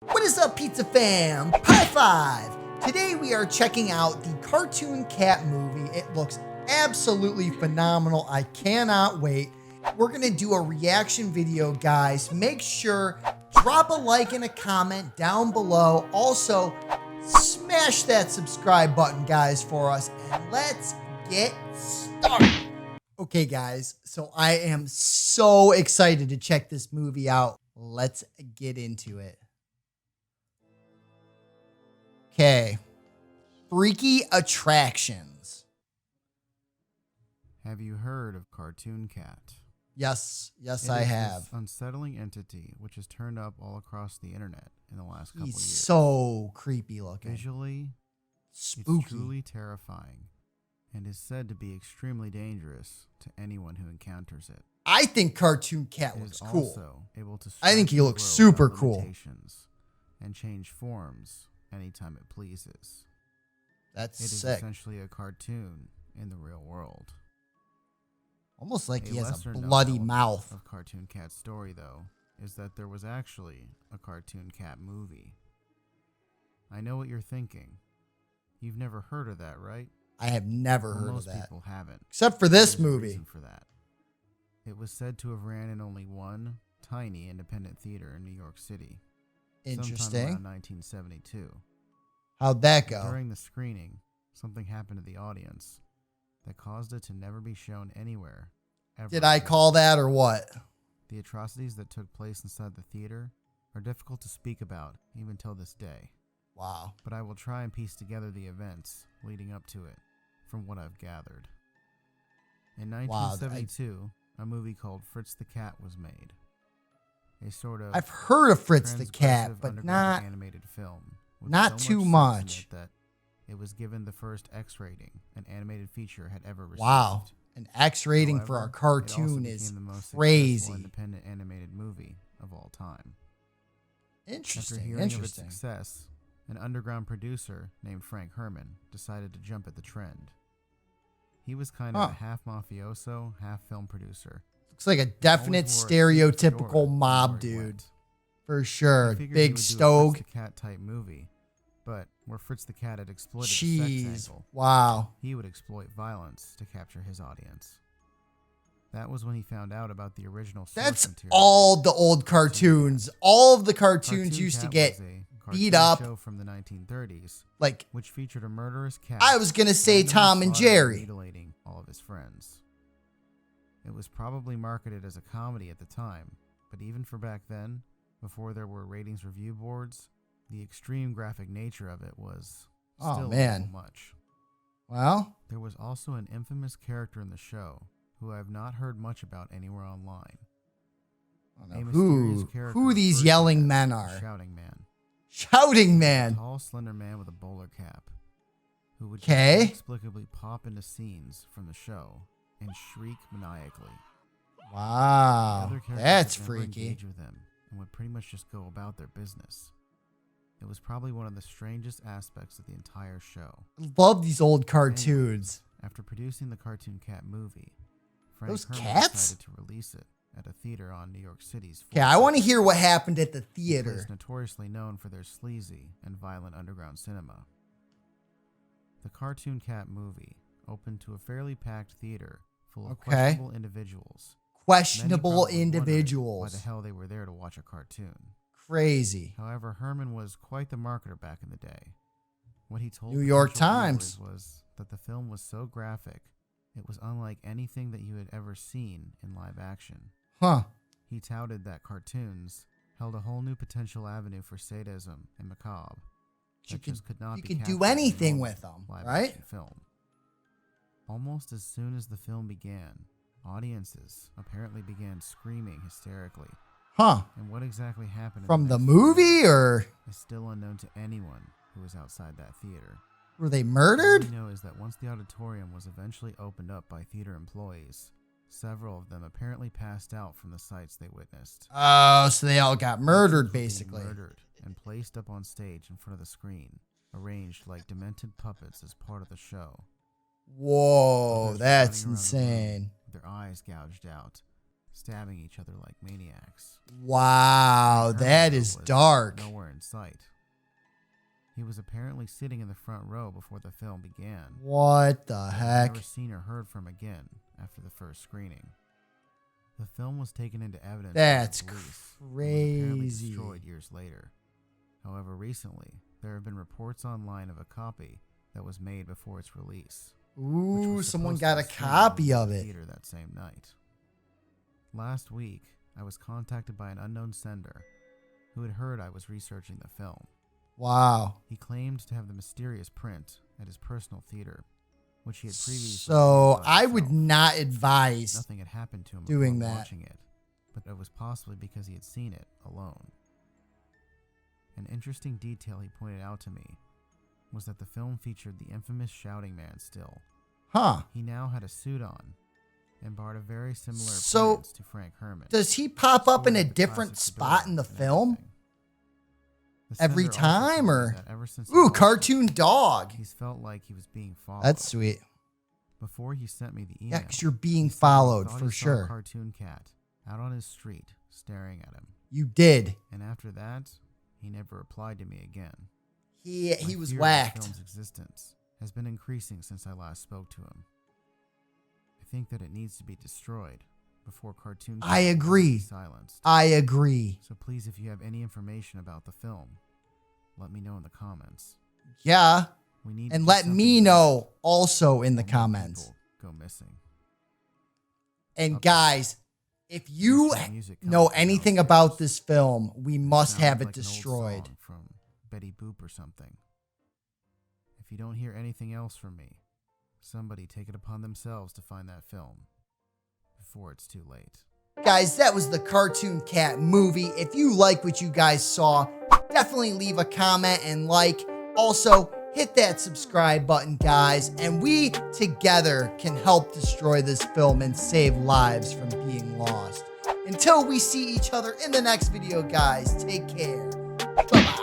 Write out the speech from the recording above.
What is up, Pizza Fam? High five! Today we are checking out the Cartoon Cat movie. It looks absolutely phenomenal. I cannot wait. We're gonna do a reaction video, guys. Make sure, drop a like and a comment down below. Also, smash that subscribe button, guys, for us. And let's get started. Okay, guys, so I am so excited to check this movie out. Let's get into it. Okay. Freaky attractions. Have you heard of Cartoon Cat? Yes, It I is have. This unsettling entity which has turned up all across the internet in the last couple He's years. so creepy looking. Visually, Spooky. it's truly terrifying and is said to be extremely dangerous to anyone who encounters it. I think Cartoon Cat It looks is cool. also able to I think stretch he and looks grow super without cool. limitations and change forms anytime it pleases. That's It is sick. essentially a cartoon in the real world. Almost like he has a lesser known bloody element mouth. Of Cartoon Cat's story, though, is that there was actually a Cartoon Cat movie. I know what you're thinking. You've never heard of that, right? I have never Well, heard of most that. people haven't. Except for this There's a movie. reason for that. It was said to have ran in only one tiny independent theater in New York City. Sometime Interesting. around 1972. How'd that go? During the screening, something happened to the audience that caused it to never be shown anywhere, ever. Did I call that or what? The atrocities that took place inside the theater are difficult to speak about even till this day, Wow. but I will try and piece together the events leading up to it from what I've gathered. In 1972, a movie called Fritz the Cat was made. A sort of I've heard of Fritz the Cat, transgressive but underground not animated film with not so too sex in much. it that it was given the first X rating an animated feature had ever received. wow. An X rating for a However, it also cartoon became is the most successful crazy. independent animated movie of all time. After Interesting. hearing of its Interesting. success, an underground producer named Frank Herman decided to jump at the trend. He was kind of a half mafioso, half film producer. Looks like a definite Always wore a suit and stereotypical fedora mob wherever he dude. went. For He sure. figured he Big would do a Stoke. Fritz the Cat type movie, but where Fritz the Cat had exploited the Jeez. sex angle, Wow. he would exploit violence to capture his audience. That was when he found out about the original source That's material. all the old cartoons. All of the cartoons Cartoon used to Cat get was a beat cartoon up. show from the 1930s, like, which featured a murderous cat. I was going to say randomly Tom and slaughtering Jerry. mutilating all of his friends. It was probably marketed as a comedy at the time, but even for back then, before there were ratings review boards, the extreme graphic nature of it was still a little much. Well, There was also an infamous character in the show who I have not heard much about anywhere online. I don't A know mysterious character who these referred to yelling as men the are. Shouting Man. Shouting A Man. tall, slender man with a bowler cap who would just 'Kay. inexplicably pop into scenes from the show and shriek maniacally. Wow. Other characters That's would never freaky. engage with him and would pretty much just go about their business. It was probably one of the strangest aspects of the entire show. Love these old cartoons. After producing the Cartoon Cat movie, Frank Those Herman cats? decided to release it at a theater on New York City's Okay, I 4th want to hear what happened at the a theater. place notoriously known for their sleazy and violent underground cinema. The Cartoon Cat movie opened to a fairly packed theater full of questionable individuals. Many Questionable probably wondering Why individuals. the hell they were there to watch a cartoon. Crazy. However, Herman was quite the marketer back in the day. What he told New York potential Times. viewers was that the film was so graphic, it was unlike anything that you had ever seen in live action. Huh. He touted that cartoons held a whole new potential avenue for sadism and macabre You that just could not you be could captured do in anything normal with them, live right? action film. Almost as soon as the film began, audiences apparently began screaming hysterically. Huh. And what exactly happened in From the next few movie, minutes or is still unknown to anyone who was outside that theater. were they All murdered? we know is that once the auditorium was eventually opened up by theater employees, several of them apparently passed out from the sights they witnessed. Oh, so they all got murdered, Victims were being basically. murdered and placed up on stage in front of the screen, arranged like demented puppets as part of the show. Whoa, Others that's running around the room insane. with their eyes gouged out, stabbing each other like maniacs. Wow, that Herman is was dark. Nowhere in sight. He was apparently sitting in the front row before the film began. What the I've heck? never seen or heard from again after the first screening. The film was taken into evidence by the That's police and was apparently crazy. destroyed years later. However, recently, there have been reports online of a copy that was made before its release. which Ooh, was someone supposed got to a be screened copy in of the it. theater that same night. Last week, I was contacted by an unknown sender who had heard I was researching the film. Wow. He claimed to have the mysterious print at his personal theater, which he had previously So seen by I himself. would not advise. Nothing had happened to him doing upon that. watching it, but it was possibly because he had seen it alone. An interesting detail he pointed out to me was that the film featured the infamous Shouting Man still. Huh. He now had a suit on and barred a very similar So, appearance to Frank Herman. Does he pop up in a Sported the different classic spot in the stability and film? everything. The Every sender also time, told me or? that ever since he Ooh, watched it, cartoon dog. he's felt like he was being followed. That's sweet. Before he sent me the email, Yeah, because you're he being said he followed thought for he saw a sure. cartoon cat out on his street staring at him. You did. And after that, he never replied to me again. He My was fear of the whacked. film's existence has been increasing since I last spoke to him. I think that it needs to be destroyed before cartoon I cats agree. be silenced. I agree. So please, if you have any information about the film, let me know in the comments. Yeah. We need And to do let something me about know it also in the before more comments. people go missing. And Okay. guys, if you There's some music coming know from anything downstairs. about this film, we must Sounds have it like an old destroyed. song from Betty Boop or something. If you don't hear anything else from me, somebody take it upon themselves to find that film before it's too late. Guys, that was the Cartoon Cat movie. If you like what you guys saw, definitely leave a comment and like. Also, hit that subscribe button, guys, and we together can help destroy this film and save lives from being lost. Until we see each other in the next video, guys, take care. Bye-bye.